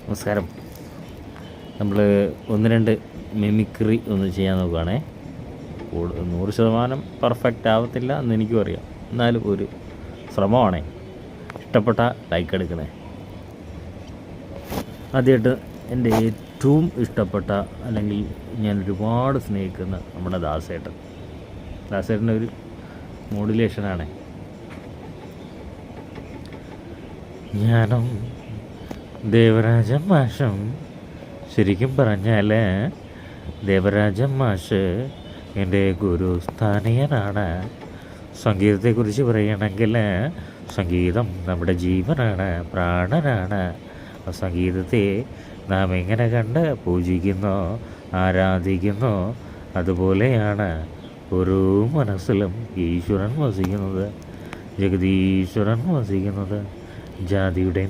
നമസ്കാരം. നമ്മൾ ഒന്ന് രണ്ട് മിമിക്രി ഒന്ന് ചെയ്യാൻ നോക്കുകയാണേ. 100% പെർഫെക്റ്റ് ആവത്തില്ല എന്ന് എനിക്കും അറിയാം, എന്നാലും ഒരു ശ്രമമാണേ. ഇഷ്ടപ്പെട്ട ലൈക്ക് എടുക്കണേ. ആദ്യമായിട്ട് എൻ്റെ ഏറ്റവും ഇഷ്ടപ്പെട്ട, അല്ലെങ്കിൽ ഞാൻ ഒരുപാട് സ്നേഹിക്കുന്ന നമ്മുടെ ദാസേട്ടൻ്റെ ഒരു മോഡുലേഷനാണേ. ഞാനും ദേവരാജൻ മാഷും, ശരിക്കും പറഞ്ഞാൽ ദേവരാജൻ മാഷ് എൻ്റെ ഗുരുസ്ഥാനീയനാണ്. സംഗീതത്തെക്കുറിച്ച് പറയുകയാണെങ്കിൽ സംഗീതം നമ്മുടെ ജീവനാണ്, പ്രാണനാണ്. ആ സംഗീതത്തെ നാം എങ്ങനെ കണ്ട് പൂജിക്കുന്നോ, ആരാധിക്കുന്നോ, അതുപോലെയാണ് ഓരോ മനസ്സിലും ഈശ്വരൻ വസിക്കുന്നത്, ജഗദീശ്വരൻ വസിക്കുന്നത്. ജാതിയുടെ